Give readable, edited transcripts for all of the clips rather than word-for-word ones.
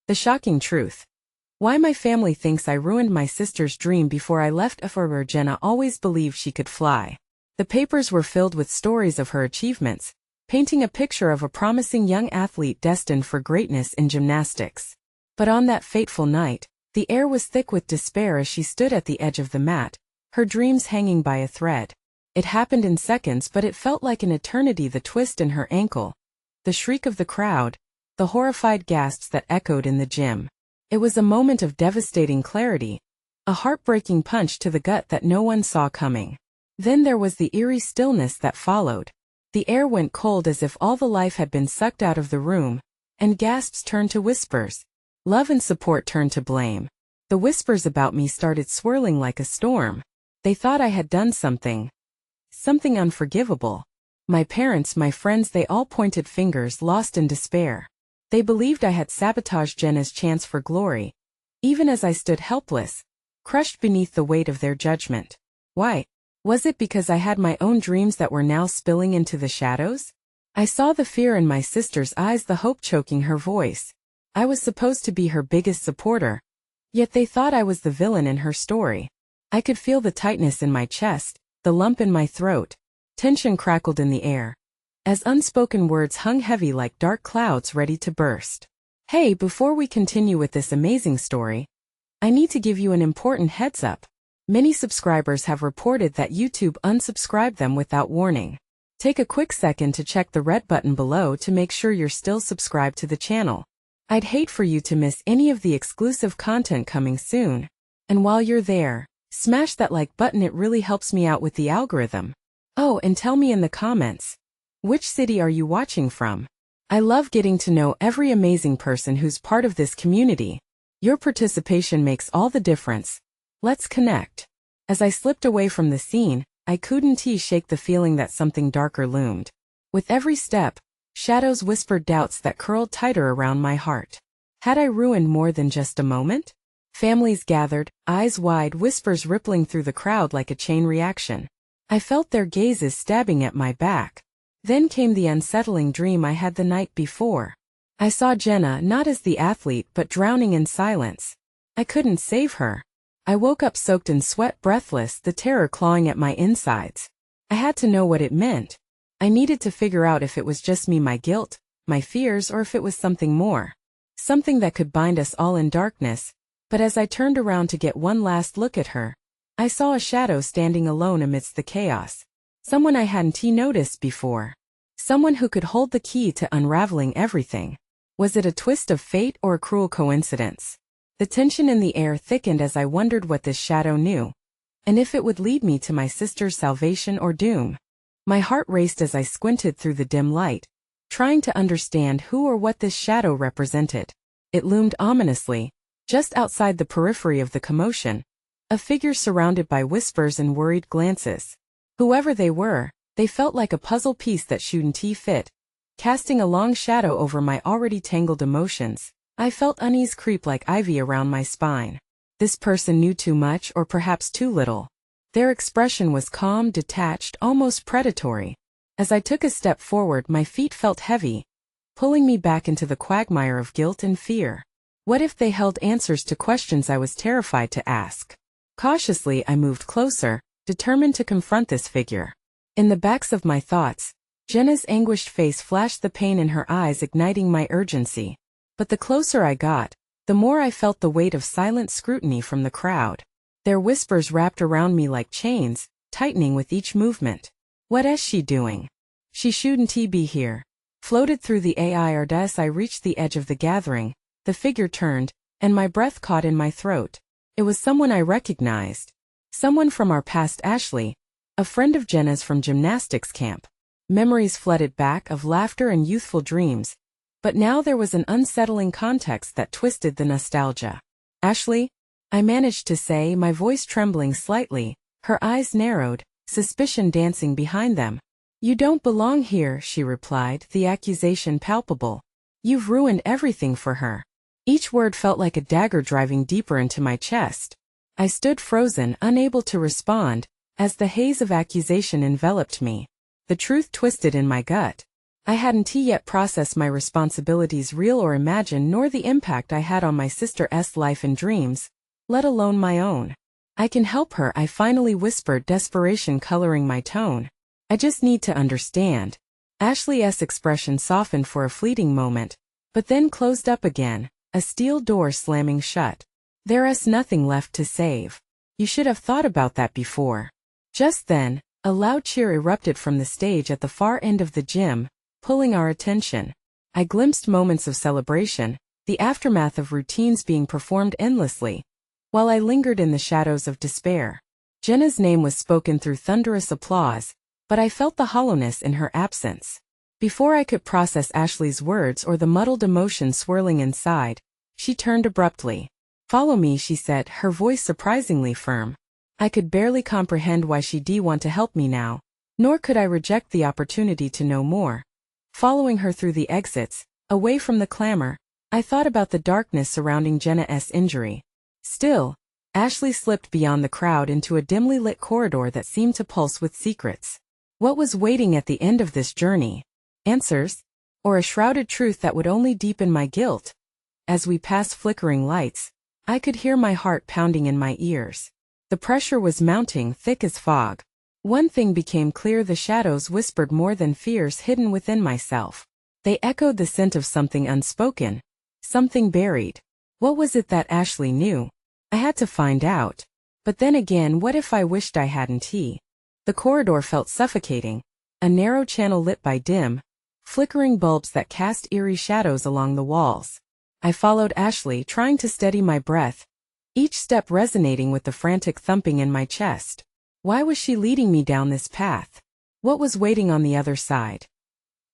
The shocking truth. Why my family thinks I ruined my sister's dream before I left for Jenna always believed she could fly. The papers were filled with stories of her achievements, painting a picture of a promising young athlete destined for greatness in gymnastics. But on that fateful night, the air was thick with despair as she stood at the edge of the mat, her dreams hanging by a thread. It happened in seconds, but it felt like an eternity. The twist in her ankle, the shriek of the crowd, the horrified gasps that echoed in the gym. It was a moment of devastating clarity, a heartbreaking punch to the gut that no one saw coming. Then there was the eerie stillness that followed. The air went cold as if all the life had been sucked out of the room, and gasps turned to whispers. Love and support turned to blame. The whispers about me started swirling like a storm. They thought I had done something unforgivable. My parents, my friends, they all pointed fingers, lost in despair. They believed I had sabotaged Jenna's chance for glory, even as I stood helpless, crushed beneath the weight of their judgment. Why? Was it because I had my own dreams that were now spilling into the shadows? I saw the fear in my sister's eyes, the hope choking her voice. I was supposed to be her biggest supporter, yet they thought I was the villain in her story. I could feel the tightness in my chest, the lump in my throat. Tension crackled in the air, as unspoken words hung heavy like dark clouds ready to burst. Hey, before we continue with this amazing story, I need to give you an important heads up. Many subscribers have reported that YouTube unsubscribed them without warning. Take a quick second to check the red button below to make sure you're still subscribed to the channel. I'd hate for you to miss any of the exclusive content coming soon. And while you're there, smash that like button, it really helps me out with the algorithm. Oh, and tell me in the comments, which city are you watching from? I love getting to know every amazing person who's part of this community. Your participation makes all the difference. Let's connect. As I slipped away from the scene, I couldn't shake the feeling that something darker loomed. With every step, shadows whispered doubts that curled tighter around my heart. Had I ruined more than just a moment? Families gathered, eyes wide, whispers rippling through the crowd like a chain reaction. I felt their gazes stabbing at my back. Then came the unsettling dream I had the night before. I saw Jenna not as the athlete but drowning in silence. I couldn't save her. I woke up soaked in sweat, breathless, the terror clawing at my insides. I had to know what it meant. I needed to figure out if it was just me, my guilt, my fears, or if it was something more. Something that could bind us all in darkness. But as I turned around to get one last look at her, I saw a shadow standing alone amidst the chaos. Someone I hadn't noticed before. Someone who could hold the key to unraveling everything. Was it a twist of fate or a cruel coincidence? The tension in the air thickened as I wondered what this shadow knew, and if it would lead me to my sister's salvation or doom. My heart raced as I squinted through the dim light, trying to understand who or what this shadow represented. It loomed ominously, just outside the periphery of the commotion, a figure surrounded by whispers and worried glances. Whoever they were, they felt like a puzzle piece that shouldn't fit, casting a long shadow over my already tangled emotions. I felt unease creep like ivy around my spine. This person knew too much, or perhaps too little. Their expression was calm, detached, almost predatory. As I took a step forward, my feet felt heavy, pulling me back into the quagmire of guilt and fear. What if they held answers to questions I was terrified to ask? Cautiously, I moved closer, determined to confront this figure. In the backs of my thoughts, Jenna's anguished face flashed, the pain in her eyes igniting my urgency. But the closer I got, the more I felt the weight of silent scrutiny from the crowd. Their whispers wrapped around me like chains, tightening with each movement. What is she doing? She shouldn't be here. Floated through the air as I reached the edge of the gathering, the figure turned, and my breath caught in my throat. It was someone I recognized. Someone from our past, Ashley, a friend of Jenna's from gymnastics camp. Memories flooded back of laughter and youthful dreams. But now there was an unsettling context that twisted the nostalgia. Ashley? I managed to say, my voice trembling slightly, her eyes narrowed, suspicion dancing behind them. You don't belong here, she replied, the accusation palpable. You've ruined everything for her. Each word felt like a dagger driving deeper into my chest. I stood frozen, unable to respond, as the haze of accusation enveloped me. The truth twisted in my gut. I hadn't yet processed my responsibilities, real or imagined, nor the impact I had on my sister's life and dreams, let alone my own. I can help her, I finally whispered, desperation coloring my tone. I just need to understand. Ashley's expression softened for a fleeting moment, but then closed up again, a steel door slamming shut. There's nothing left to save. You should have thought about that before. Just then, a loud cheer erupted from the stage at the far end of the gym, pulling our attention. I glimpsed moments of celebration, the aftermath of routines being performed endlessly, while I lingered in the shadows of despair. Jenna's name was spoken through thunderous applause, but I felt the hollowness in her absence. Before I could process Ashley's words or the muddled emotion swirling inside, she turned abruptly. "Follow me," she said, her voice surprisingly firm. I could barely comprehend why she'd want to help me now, nor could I reject the opportunity to know more. Following her through the exits, away from the clamor, I thought about the darkness surrounding Jenna's injury. Still, Ashley slipped beyond the crowd into a dimly lit corridor that seemed to pulse with secrets. What was waiting at the end of this journey? Answers? Or a shrouded truth that would only deepen my guilt? As we passed flickering lights, I could hear my heart pounding in my ears. The pressure was mounting, thick as fog. One thing became clear: the shadows whispered more than fears hidden within myself. They echoed the scent of something unspoken, something buried. What was it that Ashley knew? I had to find out. But then again, what if I wished I hadn't? The corridor felt suffocating, a narrow channel lit by dim, flickering bulbs that cast eerie shadows along the walls. I followed Ashley, trying to steady my breath, each step resonating with the frantic thumping in my chest. Why was she leading me down this path? What was waiting on the other side?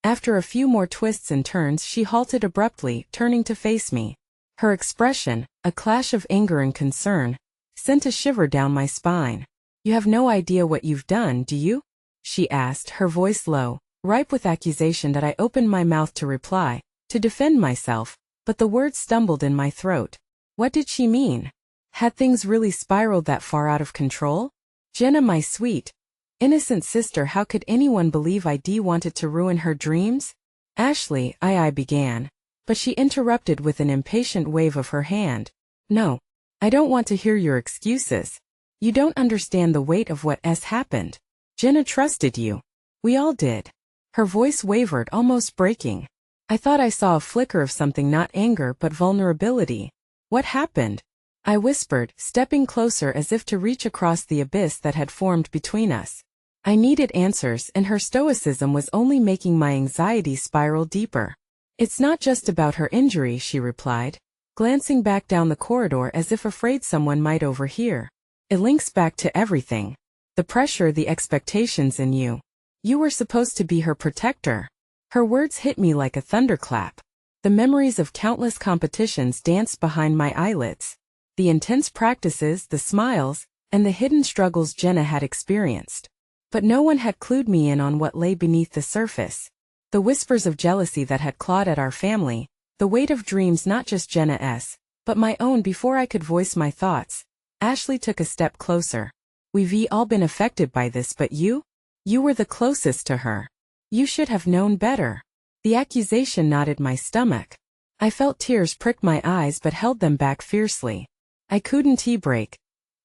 After a few more twists and turns, she halted abruptly, turning to face me. Her expression, a clash of anger and concern, sent a shiver down my spine. "You have no idea what you've done, do you?" she asked, her voice low, ripe with accusation. That I opened my mouth to reply, to defend myself, but the words stumbled in my throat. What did she mean? Had things really spiraled that far out of control? Jenna, my sweet, innocent sister, how could anyone believe I'd wanted to ruin her dreams? Ashley, I began, but she interrupted with an impatient wave of her hand. No, I don't want to hear your excuses. You don't understand the weight of what's happened. Jenna trusted you. We all did. Her voice wavered, almost breaking. I thought I saw a flicker of something, not anger but vulnerability. What happened? I whispered, stepping closer as if to reach across the abyss that had formed between us. I needed answers, and her stoicism was only making my anxiety spiral deeper. "It's not just about her injury," she replied, glancing back down the corridor as if afraid someone might overhear. "It links back to everything. The pressure, the expectations in you. You were supposed to be her protector." Her words hit me like a thunderclap. The memories of countless competitions danced behind my eyelids. The intense practices, the smiles, and the hidden struggles Jenna had experienced. But no one had clued me in on what lay beneath the surface. The whispers of jealousy that had clawed at our family, the weight of dreams, not just Jenna's, but my own. Before I could voice my thoughts, Ashley took a step closer. "We've all been affected by this, but you? You were the closest to her. You should have known better." The accusation knotted my stomach. I felt tears prick my eyes but held them back fiercely. I couldn't break.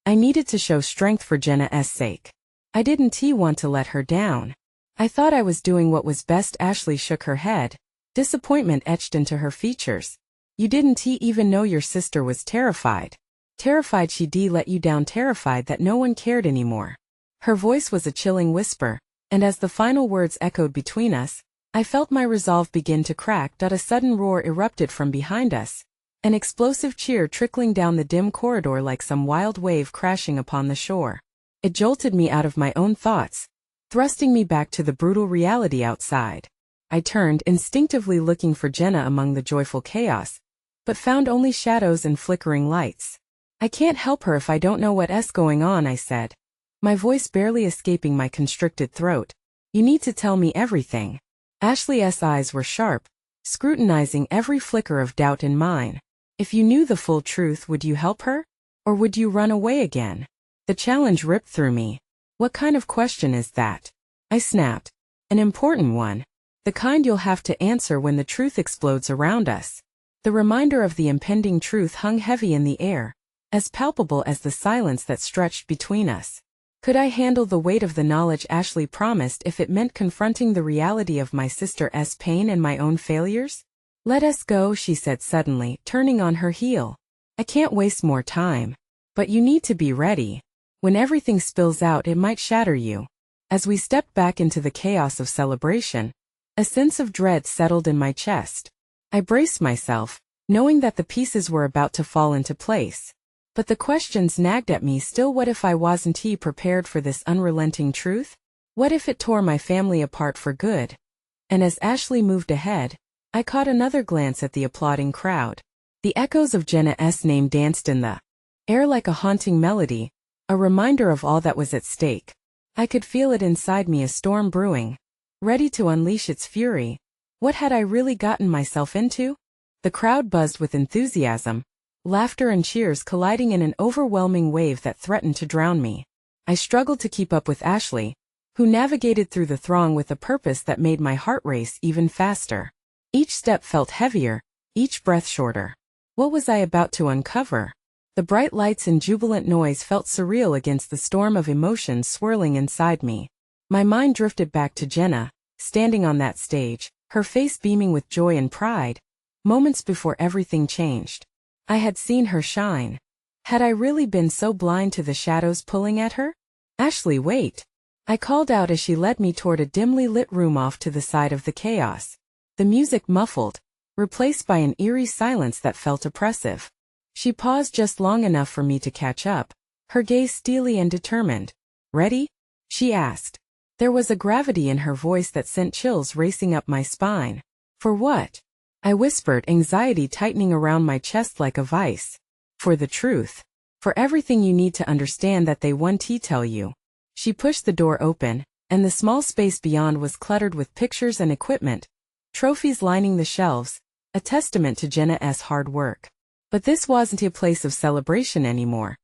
I needed to show strength for Jenna's sake. I didn't want to let her down. I thought I was doing what was best. Ashley shook her head, disappointment etched into her features. "You didn't even know your sister was terrified. Terrified she'd let you down, terrified that no one cared anymore." Her voice was a chilling whisper, and as the final words echoed between us, I felt my resolve begin to crack. A sudden roar erupted from behind us, an explosive cheer trickling down the dim corridor like some wild wave crashing upon the shore. It jolted me out of my own thoughts, thrusting me back to the brutal reality outside. I turned, instinctively looking for Jenna among the joyful chaos, but found only shadows and flickering lights. "I can't help her if I don't know what's going on," I said, my voice barely escaping my constricted throat. "You need to tell me everything." Ashley's eyes were sharp, scrutinizing every flicker of doubt in mine. "If you knew the full truth, would you help her? Or would you run away again?" The challenge ripped through me. "What kind of question is that?" I snapped. "An important one. The kind you'll have to answer when the truth explodes around us. The reminder of the impending truth hung heavy in the air, as palpable as the silence that stretched between us. Could I handle the weight of the knowledge Ashley promised if it meant confronting the reality of my sister's pain and my own failures? Let us go, she said suddenly, turning on her heel. I can't waste more time. But you need to be ready. When everything spills out, it might shatter you. As we stepped back into the chaos of celebration, a sense of dread settled in my chest. I braced myself, knowing that the pieces were about to fall into place. But the questions nagged at me still. What if I wasn't prepared for this unrelenting truth? What if it tore my family apart for good? And as Ashley moved ahead, I caught another glance at the applauding crowd. The echoes of Jenna's name danced in the air like a haunting melody, a reminder of all that was at stake. I could feel it inside me, a storm brewing, ready to unleash its fury. What had I really gotten myself into? The crowd buzzed with enthusiasm, laughter and cheers colliding in an overwhelming wave that threatened to drown me. I struggled to keep up with Ashley, who navigated through the throng with a purpose that made my heart race even faster. Each step felt heavier, each breath shorter. What was I about to uncover? The bright lights and jubilant noise felt surreal against the storm of emotions swirling inside me. My mind drifted back to Jenna, standing on that stage, her face beaming with joy and pride, moments before everything changed. I had seen her shine. Had I really been so blind to the shadows pulling at her? Ashley, wait! I called out as she led me toward a dimly lit room off to the side of the chaos. The music muffled, replaced by an eerie silence that felt oppressive. She paused just long enough for me to catch up, her gaze steely and determined. Ready? She asked. There was a gravity in her voice that sent chills racing up my spine. For what? I whispered, anxiety tightening around my chest like a vice. For the truth. For everything you need to understand that they want to tell you. She pushed the door open, and the small space beyond was cluttered with pictures and equipment, trophies lining the shelves, a testament to Jenna's hard work. But this wasn't a place of celebration anymore.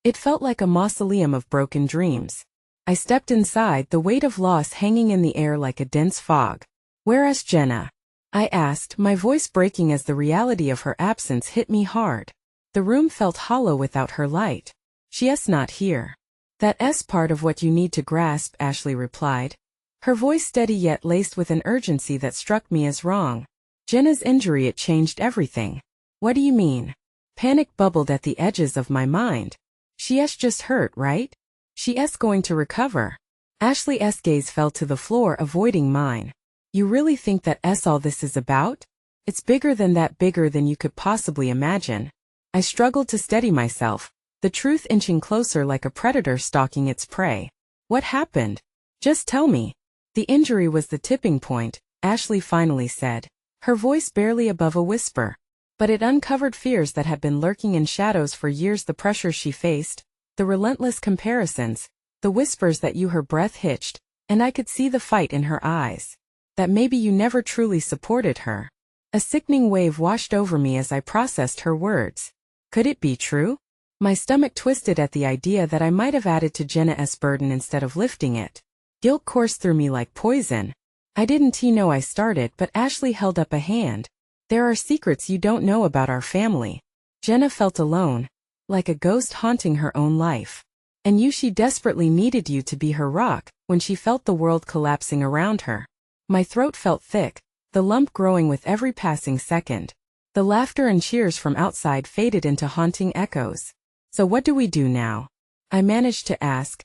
It felt like a mausoleum of broken dreams. I stepped inside, the weight of loss hanging in the air like a dense fog. Where is Jenna? I asked, my voice breaking as the reality of her absence hit me hard. The room felt hollow without her light. She's not here. That's part of what you need to grasp, Ashley replied. Her voice steady yet laced with an urgency that struck me as wrong. Jenna's injury, it changed everything. What do you mean? Panic bubbled at the edges of my mind. She's just hurt, right? She's going to recover. Ashley's gaze fell to the floor, avoiding mine. You really think that's all this is about? It's bigger than that, bigger than you could possibly imagine. I struggled to steady myself, the truth inching closer like a predator stalking its prey. What happened? Just tell me. The injury was the tipping point, Ashley finally said, her voice barely above a whisper. But it uncovered fears that had been lurking in shadows for years, the pressure she faced, the relentless comparisons, the whispers that her breath hitched, and I could see the fight in her eyes. That maybe you never truly supported her. A sickening wave washed over me as I processed her words. Could it be true? My stomach twisted at the idea that I might have added to Jenna's burden instead of lifting it. Guilt coursed through me like poison. I didn't know I started, but Ashley held up a hand. There are secrets you don't know about our family. Jenna felt alone, like a ghost haunting her own life. And she desperately needed you to be her rock when she felt the world collapsing around her. My throat felt thick, the lump growing with every passing second. The laughter and cheers from outside faded into haunting echoes. So what do we do now? I managed to ask.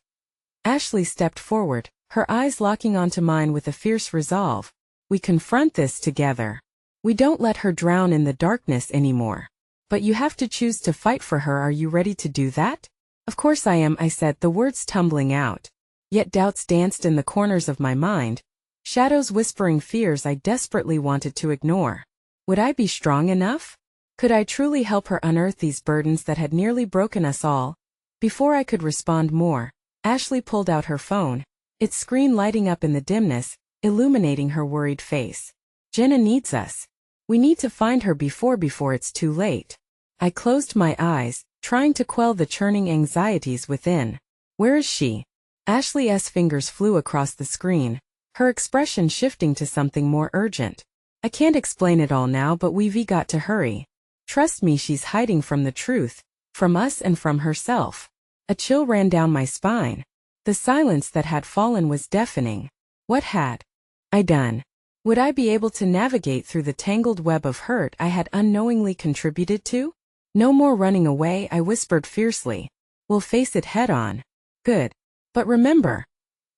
Ashley stepped forward, her eyes locking onto mine with a fierce resolve. We confront this together. We don't let her drown in the darkness anymore. But you have to choose to fight for her. Are you ready to do that? Of course I am, I said, the words tumbling out. Yet doubts danced in the corners of my mind, shadows whispering fears I desperately wanted to ignore. Would I be strong enough? Could I truly help her unearth these burdens that had nearly broken us all? Before I could respond more, Ashley pulled out her phone, its screen lighting up in the dimness, illuminating her worried face. Jenna needs us. We need to find her before it's too late. I closed my eyes, trying to quell the churning anxieties within. Where is she? Ashley's fingers flew across the screen, her expression shifting to something more urgent. I can't explain it all now, but we've got to hurry. Trust me, she's hiding from the truth, from us and from herself. A chill ran down my spine. The silence that had fallen was deafening. What had I done? Would I be able to navigate through the tangled web of hurt I had unknowingly contributed to? No more running away, I whispered fiercely. We'll face it head on. Good. But remember,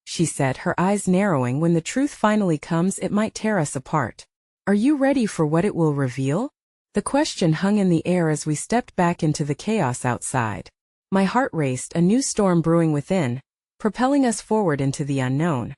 she said, her eyes narrowing, when the truth finally comes, it might tear us apart. Are you ready for what it will reveal? The question hung in the air as we stepped back into the chaos outside. My heart raced, a new storm brewing within, propelling us forward into the unknown.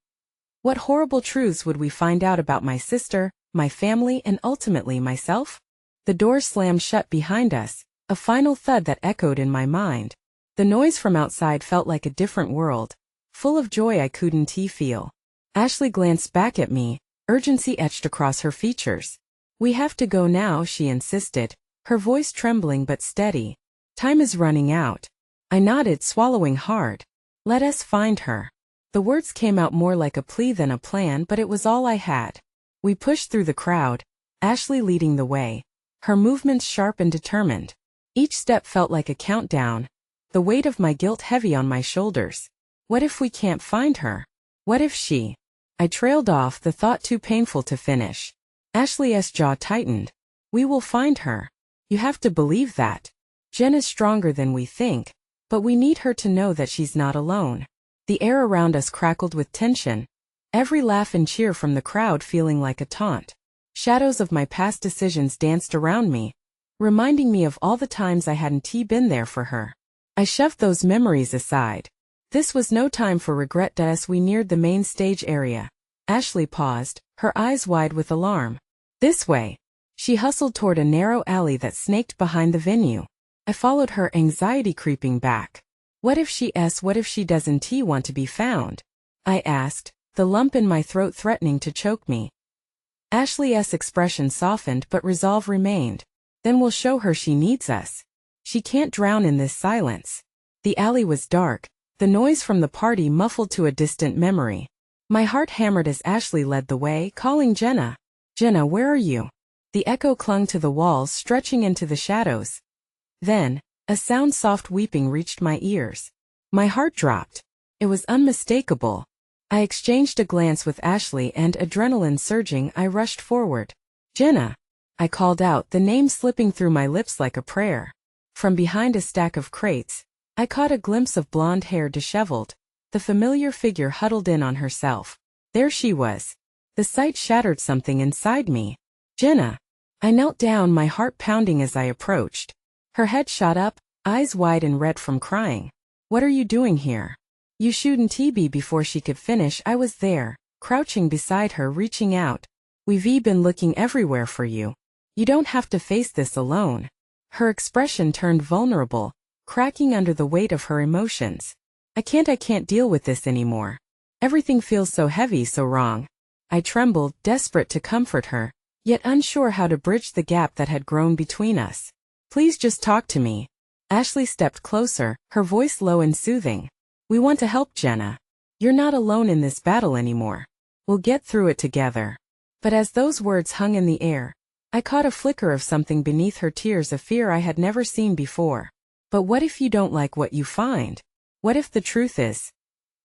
What horrible truths would we find out about my sister, my family, and ultimately myself? The door slammed shut behind us, a final thud that echoed in my mind. The noise from outside felt like a different world, full of joy I couldn't feel. Ashley glanced back at me, urgency etched across her features. We have to go now, she insisted, her voice trembling but steady. Time is running out. I nodded, swallowing hard. Let us find her. The words came out more like a plea than a plan, but it was all I had. We pushed through the crowd, Ashley leading the way, her movements sharp and determined. Each step felt like a countdown, the weight of my guilt heavy on my shoulders. What if we can't find her? What if she? I trailed off, the thought too painful to finish. Ashley's jaw tightened. We will find her. You have to believe that. Jen is stronger than we think, but we need her to know that she's not alone. The air around us crackled with tension, every laugh and cheer from the crowd feeling like a taunt. Shadows of my past decisions danced around me, reminding me of all the times I hadn't been there for her. I shoved those memories aside. This was no time for regret. As we neared the main stage area, Ashley paused, her eyes wide with alarm. This way. She hustled toward a narrow alley that snaked behind the venue. I followed her, anxiety creeping back. What if she doesn't want to be found? I asked, the lump in my throat threatening to choke me. Ashley's expression softened, but resolve remained. Then we'll show her she needs us. She can't drown in this silence. The alley was dark, the noise from the party muffled to a distant memory. My heart hammered as Ashley led the way, calling Jenna. Jenna, where are you? The echo clung to the walls, stretching into the shadows. Then, a sound, soft weeping, reached my ears. My heart dropped. It was unmistakable. I exchanged a glance with Ashley, and adrenaline surging, I rushed forward. Jenna! I called out, the name slipping through my lips like a prayer. From behind a stack of crates, I caught a glimpse of blonde hair disheveled, the familiar figure huddled in on herself. There she was. The sight shattered something inside me. Jenna! I knelt down, my heart pounding as I approached. Her head shot up, eyes wide and red from crying. What are you doing here? You shouldn't be. Before she could finish, I was there, crouching beside her, reaching out. We've been looking everywhere for you. You don't have to face this alone. Her expression turned vulnerable, cracking under the weight of her emotions. I can't deal with this anymore. Everything feels so heavy, so wrong. I trembled, desperate to comfort her, yet unsure how to bridge the gap that had grown between us. Please just talk to me. Ashley stepped closer, her voice low and soothing. We want to help, Jenna. You're not alone in this battle anymore. We'll get through it together. But as those words hung in the air, I caught a flicker of something beneath her tears, a fear I had never seen before. But what if you don't like what you find? What if the truth is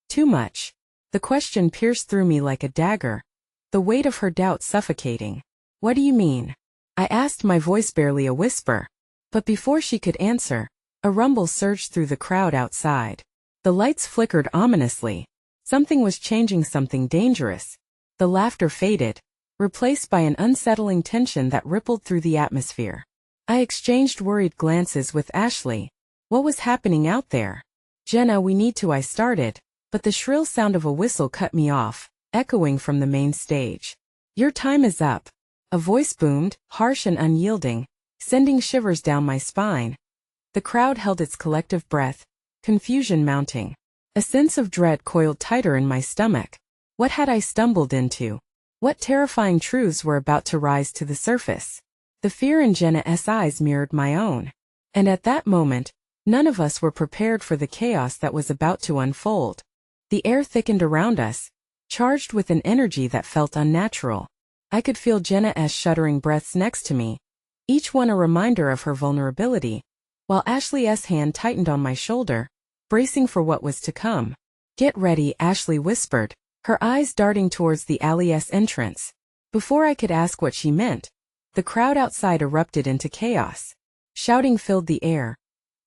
too much? The question pierced through me like a dagger, the weight of her doubt suffocating. What do you mean? I asked, my voice barely a whisper. But before she could answer, a rumble surged through the crowd outside. The lights flickered ominously. Something was changing, something dangerous. The laughter faded, replaced by an unsettling tension that rippled through the atmosphere. I exchanged worried glances with Ashley. What was happening out there? Jenna, we need to, I started, but the shrill sound of a whistle cut me off, echoing from the main stage. Your time is up. A voice boomed, harsh and unyielding, sending shivers down my spine. The crowd held its collective breath, confusion mounting. A sense of dread coiled tighter in my stomach. What had I stumbled into? What terrifying truths were about to rise to the surface? The fear in Jenna's eyes mirrored my own. And at that moment, none of us were prepared for the chaos that was about to unfold. The air thickened around us, charged with an energy that felt unnatural. I could feel Jenna's shuddering breaths next to me, each one a reminder of her vulnerability, while Ashley's hand tightened on my shoulder, bracing for what was to come. "Get ready," Ashley whispered, her eyes darting towards the alley's entrance. Before I could ask what she meant, the crowd outside erupted into chaos. Shouting filled the air,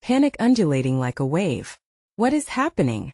panic undulating like a wave. "What is happening?"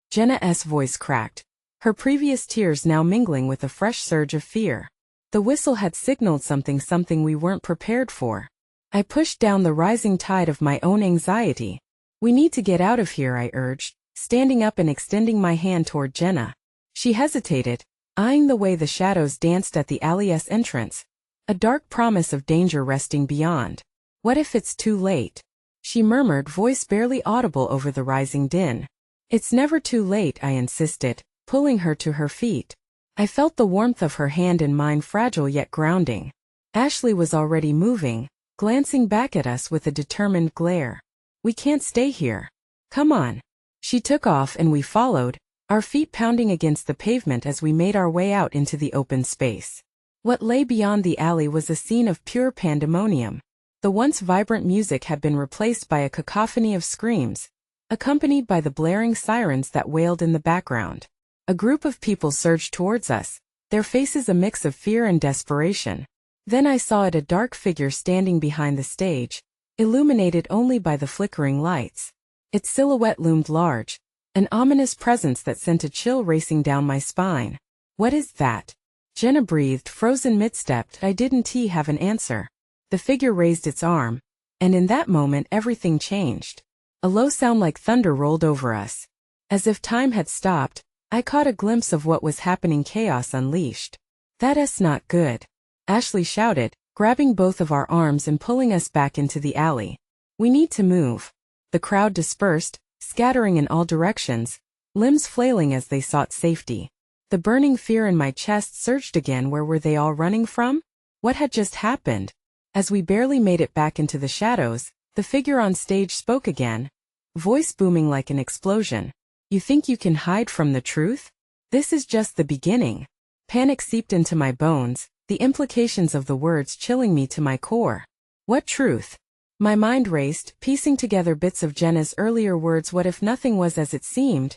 Jenna's voice cracked, her previous tears now mingling with a fresh surge of fear. The whistle had signaled something we weren't prepared for. I pushed down the rising tide of my own anxiety. "We need to get out of here," I urged, standing up and extending my hand toward Jenna. She hesitated, eyeing the way the shadows danced at the alley's entrance, a dark promise of danger resting beyond. "What if it's too late?" she murmured, voice barely audible over the rising din. "It's never too late," I insisted, pulling her to her feet. I felt the warmth of her hand in mine, fragile yet grounding. Ashley was already moving, glancing back at us with a determined glare. "We can't stay here. Come on." She took off and we followed, our feet pounding against the pavement as we made our way out into the open space. What lay beyond the alley was a scene of pure pandemonium. The once vibrant music had been replaced by a cacophony of screams, accompanied by the blaring sirens that wailed in the background. A group of people surged towards us, their faces a mix of fear and desperation. Then I saw it, a dark figure standing behind the stage, illuminated only by the flickering lights. Its silhouette loomed large, an ominous presence that sent a chill racing down my spine. "What is that?" Jenna breathed, frozen mid-step. I didn't have an answer. The figure raised its arm, and in that moment everything changed. A low sound like thunder rolled over us. As if time had stopped, I caught a glimpse of what was happening, chaos unleashed. "That's not good," Ashley shouted, grabbing both of our arms and pulling us back into the alley. "We need to move." The crowd dispersed, scattering in all directions, limbs flailing as they sought safety. The burning fear in my chest surged again. Where were they all running from? What had just happened? As we barely made it back into the shadows, the figure on stage spoke again, voice booming like an explosion. "You think you can hide from the truth? This is just the beginning." Panic seeped into my bones, the implications of the words chilling me to my core. What truth? My mind raced, piecing together bits of Jenna's earlier words. What if nothing was as it seemed?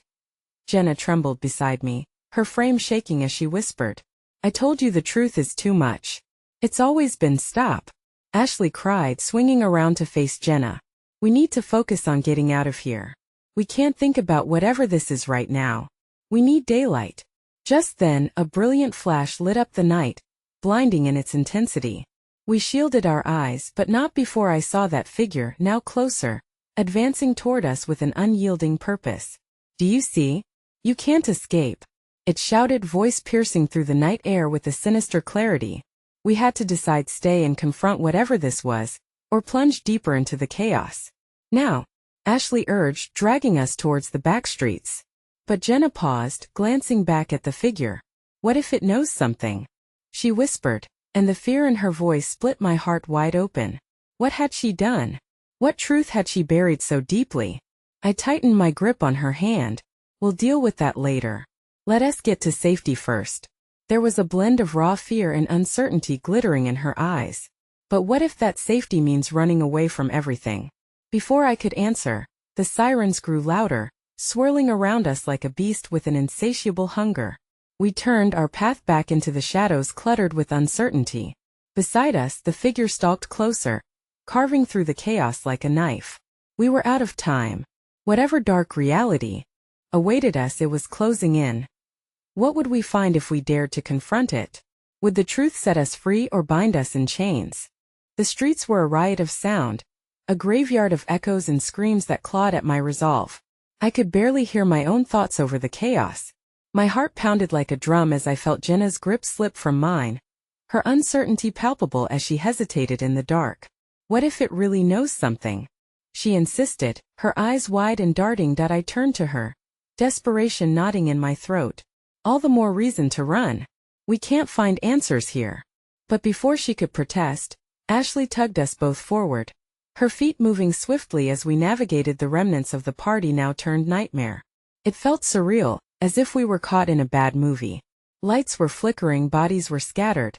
Jenna trembled beside me, her frame shaking as she whispered, "I told you the truth is too much. It's always been." "Stop," Ashley cried, swinging around to face Jenna. "We need to focus on getting out of here. We can't think about whatever this is right now. We need daylight." Just then, a brilliant flash lit up the night, blinding in its intensity. We shielded our eyes, but not before I saw that figure, now closer, advancing toward us with an unyielding purpose. "Do you see? You can't escape," it shouted, voice piercing through the night air with a sinister clarity. We had to decide: stay and confront whatever this was, or plunge deeper into the chaos. "Now," Ashley urged, dragging us towards the back streets. But Jenna paused, glancing back at the figure. "What if it knows something?" she whispered, and the fear in her voice split my heart wide open. What had she done? What truth had she buried so deeply? I tightened my grip on her hand. "We'll deal with that later. Let us get to safety first." There was a blend of raw fear and uncertainty glittering in her eyes. But what if that safety means running away from everything? Before I could answer, the sirens grew louder, swirling around us like a beast with an insatiable hunger. We turned, our path back into the shadows cluttered with uncertainty. Beside us, the figure stalked closer, carving through the chaos like a knife. We were out of time. Whatever dark reality awaited us, it was closing in. What would we find if we dared to confront it? Would the truth set us free or bind us in chains? The streets were a riot of sound, a graveyard of echoes and screams that clawed at my resolve. I could barely hear my own thoughts over the chaos. My heart pounded like a drum as I felt Jenna's grip slip from mine, her uncertainty palpable as she hesitated in the dark. "What if it really knows something?" she insisted, her eyes wide and darting. I turned to her, desperation knotting in my throat. All the more reason to run. We can't find answers here. But before she could protest, Ashley tugged us both forward, her feet moving swiftly as we navigated the remnants of the party now turned nightmare. It felt surreal, as if we were caught in a bad movie. Lights were flickering, bodies were scattered.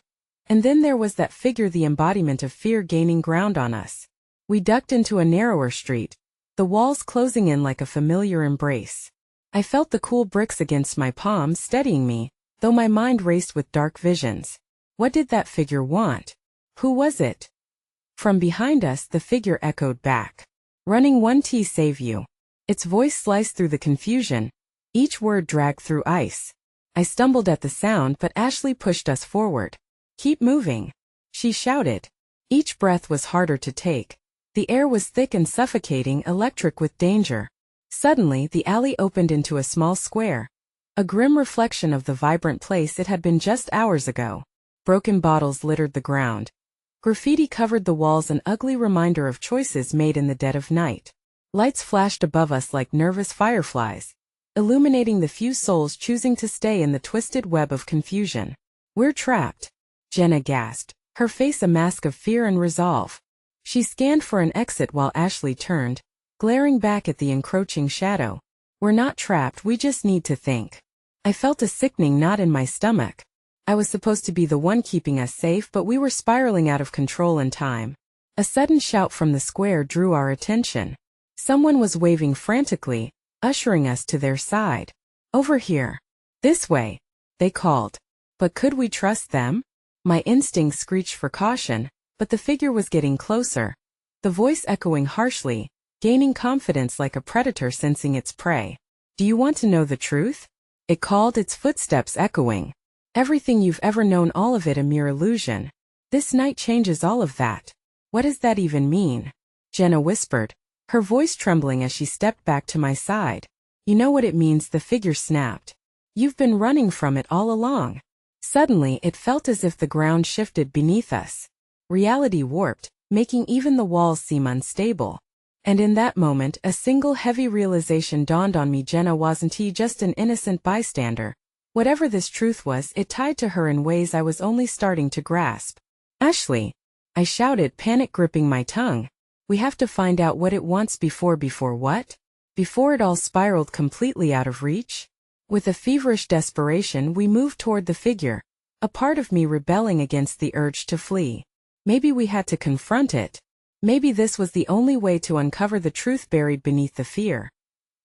And then there was that figure, the embodiment of fear gaining ground on us. We ducked into a narrower street, the walls closing in like a familiar embrace. I felt the cool bricks against my palms steadying me, though my mind raced with dark visions. What did that figure want? Who was it? From behind us, the figure echoed back. "Running 1T save you." Its voice sliced through the confusion, each word dragged through ice. I stumbled at the sound, but Ashley pushed us forward. "Keep moving," she shouted. Each breath was harder to take. The air was thick and suffocating, electric with danger. Suddenly, the alley opened into a small square, a grim reflection of the vibrant place it had been just hours ago. Broken bottles littered the ground. Graffiti covered the walls, an ugly reminder of choices made in the dead of night. Lights flashed above us like nervous fireflies, illuminating the few souls choosing to stay in the twisted web of confusion. "We're trapped," Jenna gasped, her face a mask of fear and resolve. She scanned for an exit while Ashley turned, glaring back at the encroaching shadow. "We're not trapped, we just need to think." I felt a sickening knot in my stomach. I was supposed to be the one keeping us safe, but we were spiraling out of control in time. A sudden shout from the square drew our attention. Someone was waving frantically, ushering us to their side. "Over here. This way," they called. But could we trust them? My instincts screeched for caution, but the figure was getting closer, the voice echoing harshly, gaining confidence like a predator sensing its prey. "Do you want to know the truth?" it called, its footsteps echoing. "Everything you've ever known, all of it a mere illusion. This night changes all of that." "What does that even mean?" Jenna whispered, her voice trembling as she stepped back to my side. "You know what it means," the figure snapped. "You've been running from it all along." Suddenly, it felt as if the ground shifted beneath us. Reality warped, making even the walls seem unstable. And in that moment, a single heavy realization dawned on me: Jenna wasn't just an innocent bystander. Whatever this truth was, it tied to her in ways I was only starting to grasp. "Ashley," I shouted, panic gripping my tongue. "We have to find out what it wants before what? Before it all spiraled completely out of reach?" With a feverish desperation, we moved toward the figure, a part of me rebelling against the urge to flee. Maybe we had to confront it. Maybe this was the only way to uncover the truth buried beneath the fear.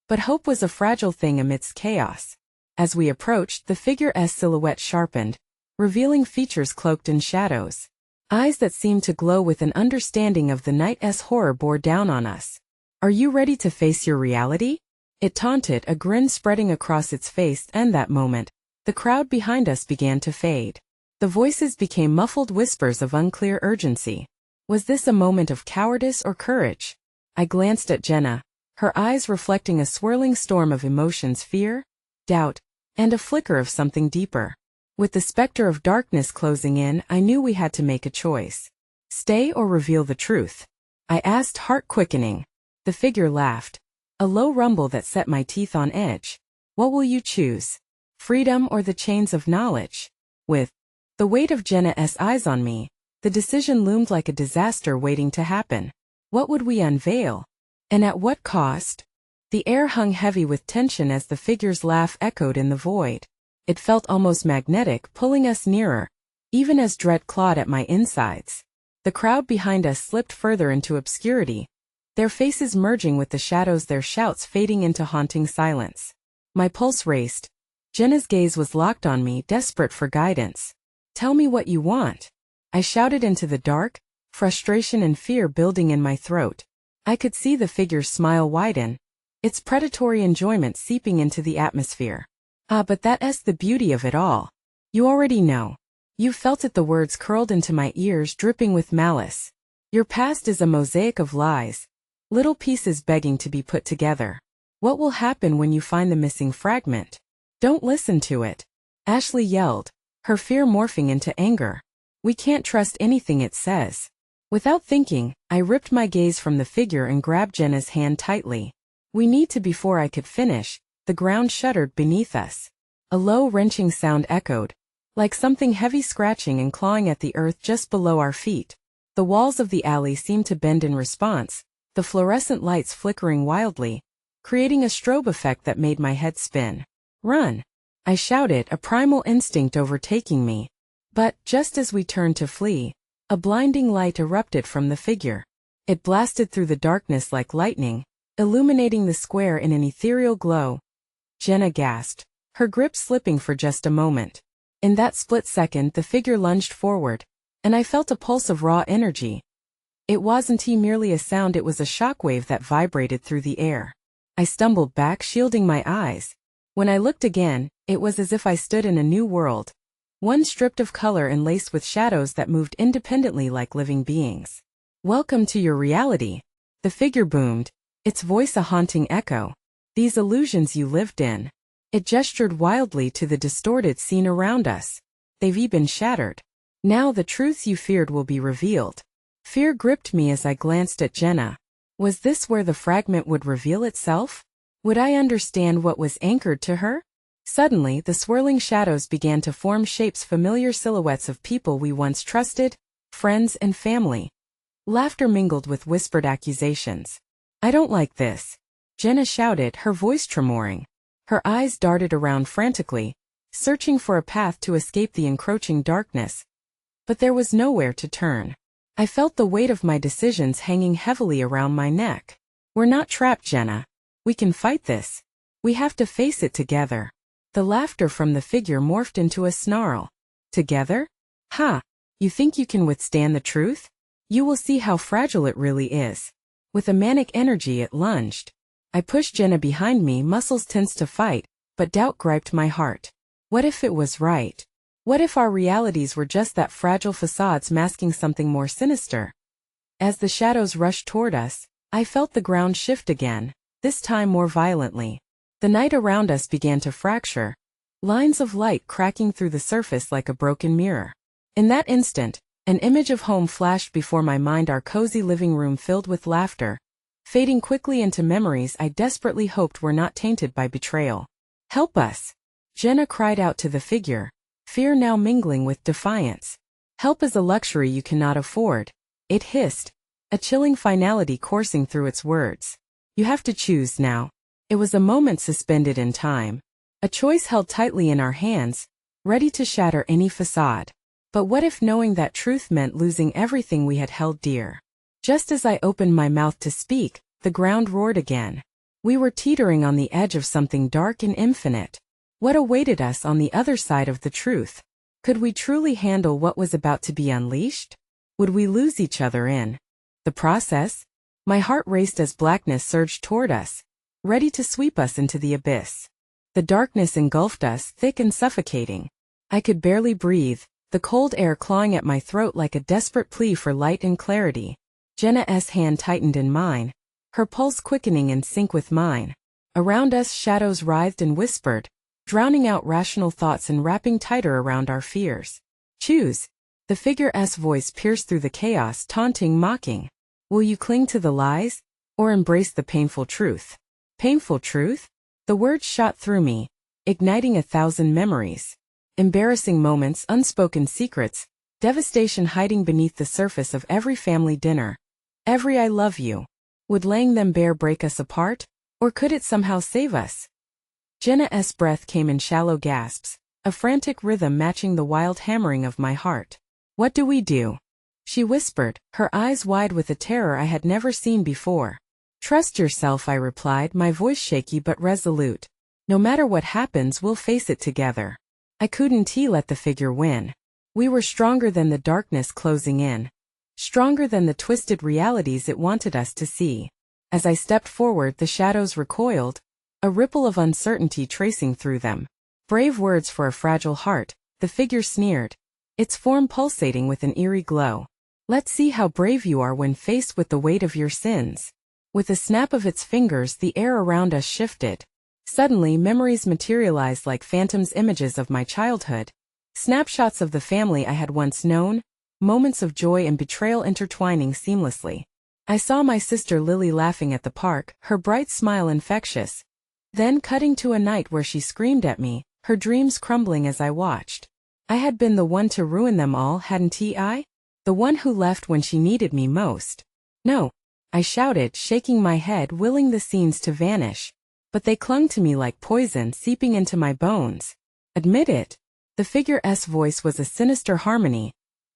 But hope was a fragile thing amidst chaos. As we approached, the figure's silhouette sharpened, revealing features cloaked in shadows. Eyes that seemed to glow with an understanding of the night's horror bore down on us. "Are you ready to face your reality?" it taunted, a grin spreading across its face, and that moment, the crowd behind us began to fade. The voices became muffled whispers of unclear urgency. Was this a moment of cowardice or courage? I glanced at Jenna, her eyes reflecting a swirling storm of emotions: fear, doubt, and a flicker of something deeper. With the specter of darkness closing in, I knew we had to make a choice. Stay or reveal the truth? I asked, heart quickening. The figure laughed, a low rumble that set my teeth on edge. "What will you choose? Freedom or the chains of knowledge?" With the weight of Jenna's eyes on me, the decision loomed like a disaster waiting to happen. What would we unveil? And at what cost? The air hung heavy with tension as the figure's laugh echoed in the void. It felt almost magnetic, pulling us nearer, even as dread clawed at my insides. The crowd behind us slipped further into obscurity, their faces merging with the shadows, their shouts fading into haunting silence. My pulse raced. Jenna's gaze was locked on me, desperate for guidance. "Tell me what you want," I shouted into the dark, frustration and fear building in my throat. I could see the figure's smile widen, its predatory enjoyment seeping into the atmosphere. But that's the beauty of it all. You already know. You felt it." The words curled into my ears, dripping with malice. "Your past is a mosaic of lies, little pieces begging to be put together. What will happen when you find the missing fragment? Don't listen to it," Ashley yelled, her fear morphing into anger. "We can't trust anything it says." Without thinking, I ripped my gaze from the figure and grabbed Jenna's hand tightly. "We need to." Before I could finish, the ground shuddered beneath us. A low, wrenching sound echoed, like something heavy scratching and clawing at the earth just below our feet. The walls of the alley seemed to bend in response, the fluorescent lights flickering wildly, creating a strobe effect that made my head spin. Run! I shouted, a primal instinct overtaking me. But, just as we turned to flee, a blinding light erupted from the figure. It blasted through the darkness like lightning, illuminating the square in an ethereal glow. Jenna gasped, her grip slipping for just a moment. In that split second the figure lunged forward, and I felt a pulse of raw energy. It wasn't merely a sound, it was a shockwave that vibrated through the air. I stumbled back, shielding my eyes. When I looked again, it was as if I stood in a new world. One stripped of color and laced with shadows that moved independently like living beings. "Welcome to your reality," the figure boomed, its voice a haunting echo. "These illusions you lived in." It gestured wildly to the distorted scene around us. "They've been shattered. Now the truths you feared will be revealed." Fear gripped me as I glanced at Jenna. Was this where the fragment would reveal itself? Would I understand what was anchored to her? Suddenly, the swirling shadows began to form shapes, familiar silhouettes of people we once trusted, friends and family. Laughter mingled with whispered accusations. "I don't like this," Jenna shouted, her voice tremoring. Her eyes darted around frantically, searching for a path to escape the encroaching darkness. But there was nowhere to turn. I felt the weight of my decisions hanging heavily around my neck. "We're not trapped, Jenna. We can fight this. We have to face it together." The laughter from the figure morphed into a snarl. "Together? Ha! You think you can withstand the truth? You will see how fragile it really is." With a manic energy it lunged. I pushed Jenna behind me, muscles tensed to fight, but doubt griped my heart. What if it was right? What if our realities were just that, fragile facades masking something more sinister? As the shadows rushed toward us, I felt the ground shift again, this time more violently. The night around us began to fracture, lines of light cracking through the surface like a broken mirror. In that instant, an image of home flashed before my mind, our cozy living room filled with laughter, fading quickly into memories I desperately hoped were not tainted by betrayal. "Help us!" Jenna cried out to the figure, fear now mingling with defiance. "Help is a luxury you cannot afford," it hissed, a chilling finality coursing through its words. "You have to choose now." It was a moment suspended in time, a choice held tightly in our hands, ready to shatter any facade. But what if knowing that truth meant losing everything we had held dear? Just as I opened my mouth to speak, the ground roared again. We were teetering on the edge of something dark and infinite. What awaited us on the other side of the truth? Could we truly handle what was about to be unleashed? Would we lose each other in the process? My heart raced as blackness surged toward us, ready to sweep us into the abyss. The darkness engulfed us, thick and suffocating. I could barely breathe, the cold air clawing at my throat like a desperate plea for light and clarity. Jenna's hand tightened in mine, her pulse quickening in sync with mine. Around us shadows writhed and whispered, drowning out rational thoughts and wrapping tighter around our fears. "Choose." The figure's voice pierced through the chaos, taunting, mocking. "Will you cling to the lies, or embrace the painful truth?" Painful truth? The words shot through me, igniting 1,000 memories. Embarrassing moments, unspoken secrets, devastation hiding beneath the surface of every family dinner. Every "I love you." Would laying them bare break us apart, or could it somehow save us? Jenna's breath came in shallow gasps, a frantic rhythm matching the wild hammering of my heart. "What do we do?" she whispered, her eyes wide with a terror I had never seen before. "Trust yourself," I replied, my voice shaky but resolute. "No matter what happens, we'll face it together." I couldn't let the figure win. We were stronger than the darkness closing in, stronger than the twisted realities it wanted us to see. As I stepped forward, the shadows recoiled, a ripple of uncertainty tracing through them. "Brave words for a fragile heart," the figure sneered, its form pulsating with an eerie glow. "Let's see how brave you are when faced with the weight of your sins." With a snap of its fingers, the air around us shifted. Suddenly, memories materialized like phantoms, images of my childhood, snapshots of the family I had once known, moments of joy and betrayal intertwining seamlessly. I saw my sister Lily laughing at the park, her bright smile infectious. Then cutting to a night where she screamed at me, her dreams crumbling as I watched. I had been the one to ruin them all, hadn't I? The one who left when she needed me most. "No," I shouted, shaking my head, willing the scenes to vanish. but they clung to me like poison seeping into my bones. Admit it. The figure's voice was a sinister harmony,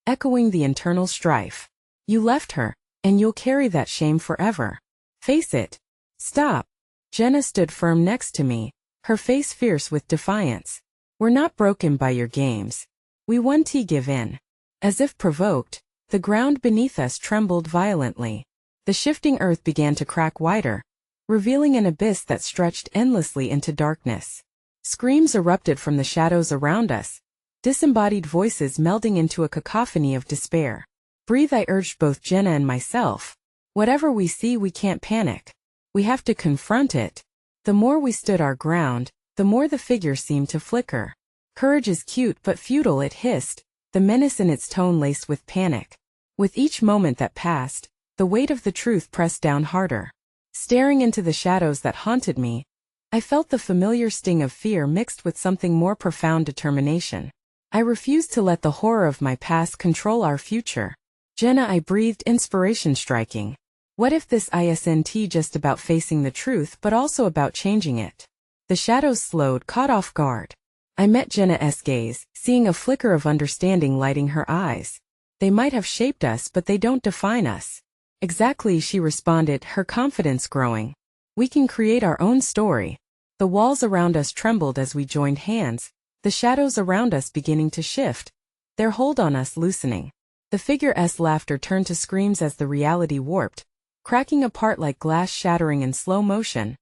echoing the internal strife. You left her, and you'll carry that shame forever. Face it. Stop. Jenna stood firm next to me, her face fierce with defiance. We're not broken by your games. We won't give in. As if provoked, the ground beneath us trembled violently. The shifting earth began to crack wider, revealing an abyss that stretched endlessly into darkness. Screams erupted from the shadows around us, disembodied voices melding into a cacophony of despair. Breathe, I urged both Jenna and myself. Whatever we see, we can't panic. We have to confront it. The more we stood our ground, the more the figure seemed to flicker. Courage is cute but futile, it hissed, the menace in its tone laced with panic. With each moment that passed, the weight of the truth pressed down harder. Staring into the shadows that haunted me, I felt the familiar sting of fear mixed with something more profound, determination. I refused to let the horror of my past control our future. Jenna, I breathed, inspiration striking. What if this isn't just about facing the truth but also about changing it? The shadows slowed, caught off guard. I met Jenna's gaze, seeing a flicker of understanding lighting her eyes. They might have shaped us, but they don't define us. Exactly, she responded, her confidence growing. We can create our own story. The walls around us trembled as we joined hands, the shadows around us beginning to shift, their hold on us loosening. The figure's laughter turned to screams as the reality warped, cracking apart like glass shattering in slow motion.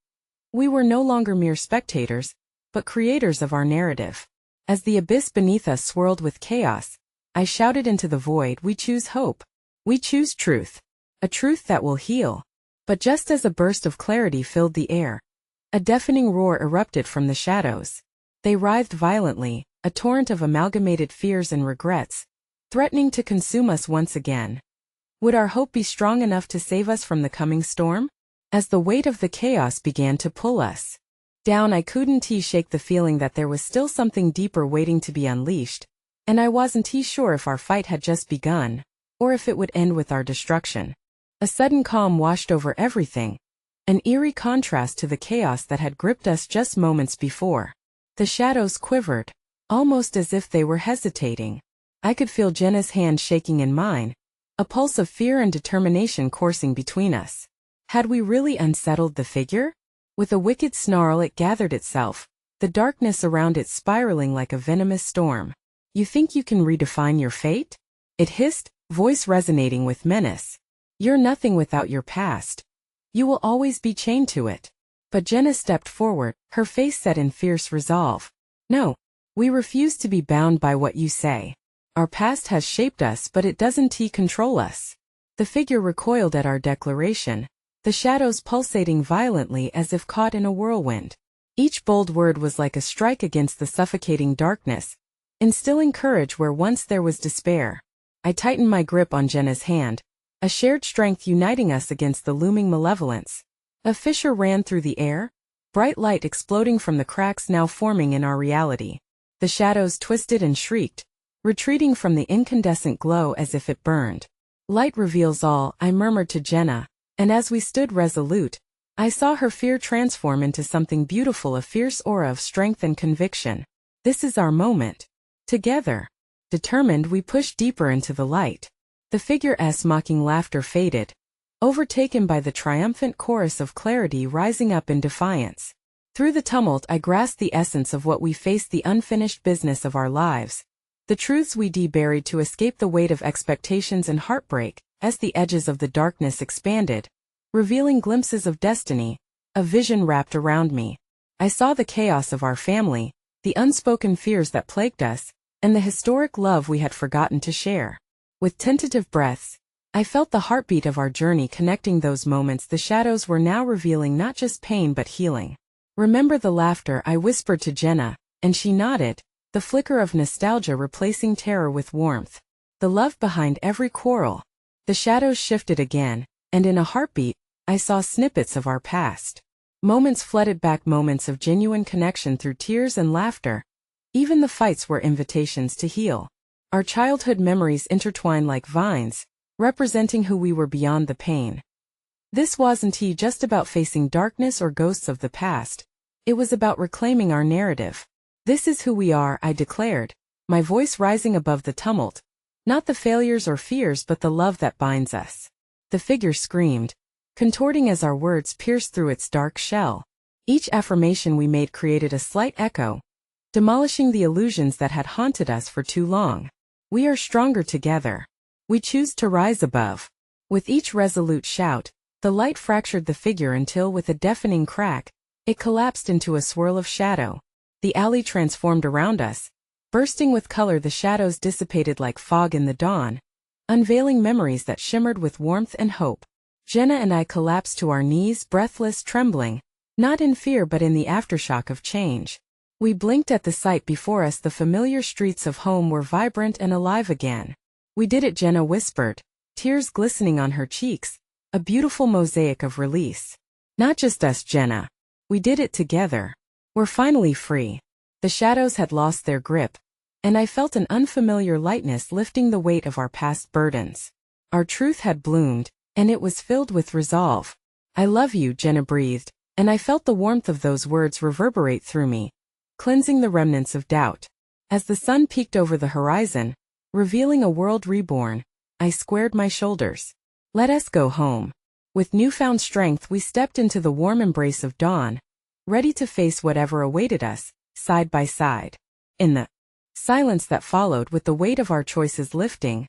We were no longer mere spectators, but creators of our narrative. As the abyss beneath us swirled with chaos, I shouted into the void, we choose hope. We choose truth. A truth that will heal. But just as a burst of clarity filled the air, a deafening roar erupted from the shadows. They writhed violently, a torrent of amalgamated fears and regrets, threatening to consume us once again. Would our hope be strong enough to save us from the coming storm? As the weight of the chaos began to pull us down, I couldn't shake the feeling that there was still something deeper waiting to be unleashed, and I wasn't sure if our fight had just begun, or if it would end with our destruction. A sudden calm washed over everything, an eerie contrast to the chaos that had gripped us just moments before. The shadows quivered, almost as if they were hesitating. I could feel Jenna's hand shaking in mine, a pulse of fear and determination coursing between us. Had we really unsettled the figure? With a wicked snarl it gathered itself, the darkness around it spiraling like a venomous storm. You think you can redefine your fate? It hissed, voice resonating with menace. You're nothing without your past. You will always be chained to it. But Jenna stepped forward, her face set in fierce resolve. No, we refuse to be bound by what you say. Our past has shaped us, but it doesn't control us. The figure recoiled at our declaration, the shadows pulsating violently as if caught in a whirlwind. Each bold word was like a strike against the suffocating darkness, instilling courage where once there was despair. I tightened my grip on Jenna's hand, a shared strength uniting us against the looming malevolence. A fissure ran through the air, bright light exploding from the cracks now forming in our reality. The shadows twisted and shrieked, retreating from the incandescent glow as if it burned. Light reveals all, I murmured to Jenna, and as we stood resolute, I saw her fear transform into something beautiful, a fierce aura of strength and conviction. This is our moment. Together. Determined, we pushed deeper into the light. The figure's mocking laughter faded, overtaken by the triumphant chorus of clarity rising up in defiance. Through the tumult I grasped the essence of what we faced, the unfinished business of our lives. The truths we buried to escape the weight of expectations and heartbreak. As the edges of the darkness expanded, revealing glimpses of destiny, a vision wrapped around me. I saw the chaos of our family, the unspoken fears that plagued us, and the historic love we had forgotten to share. With tentative breaths, I felt the heartbeat of our journey connecting those moments. The shadows were now revealing not just pain but healing. Remember the laughter, I whispered to Jenna, and she nodded, the flicker of nostalgia replacing terror with warmth. The love behind every quarrel. The shadows shifted again, and in a heartbeat, I saw snippets of our past. Moments flooded back, moments of genuine connection through tears and laughter. Even the fights were invitations to heal. Our childhood memories intertwined like vines, representing who we were beyond the pain. This wasn't just about facing darkness or ghosts of the past. It was about reclaiming our narrative. This is who we are, I declared, my voice rising above the tumult. Not the failures or fears but the love that binds us. The figure screamed, contorting as our words pierced through its dark shell. Each affirmation we made created a slight echo, demolishing the illusions that had haunted us for too long. We are stronger together. We choose to rise above. With each resolute shout, the light fractured the figure until, with a deafening crack, it collapsed into a swirl of shadow. The alley transformed around us. Bursting with color, the shadows dissipated like fog in the dawn, unveiling memories that shimmered with warmth and hope. Jenna and I collapsed to our knees, breathless, trembling, not in fear but in the aftershock of change. We blinked at the sight before us. The familiar streets of home were vibrant and alive again. "We did it," Jenna whispered, tears glistening on her cheeks, a beautiful mosaic of release. "Not just us, Jenna. We did it together. We're finally free." The shadows had lost their grip, and I felt an unfamiliar lightness lifting the weight of our past burdens. Our truth had bloomed, and it was filled with resolve. "I love you," Jenna breathed, and I felt the warmth of those words reverberate through me, cleansing the remnants of doubt. As the sun peeked over the horizon, revealing a world reborn, I squared my shoulders. Let us go home. With newfound strength, we stepped into the warm embrace of dawn, ready to face whatever awaited us, side by side. In the silence that followed, with the weight of our choices lifting,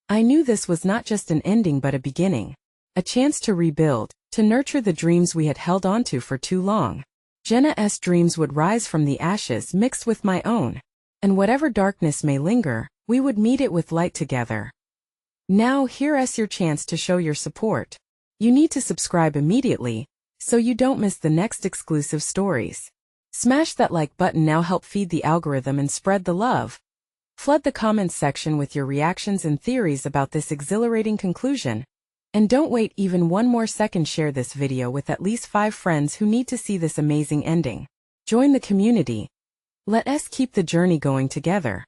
I knew this was not just an ending but a beginning. A chance to rebuild, to nurture the dreams we had held onto for too long. Jenna's dreams would rise from the ashes mixed with my own, and whatever darkness may linger, we would meet it with light together. Now here's your chance to show your support. You need to subscribe immediately, so you don't miss the next exclusive stories. Smash that like button now, help feed the algorithm and spread the love. Flood the comments section with your reactions and theories about this exhilarating conclusion. And don't wait even one more second, share this video with at least 5 friends who need to see this amazing ending. Join the community. Let us keep the journey going together.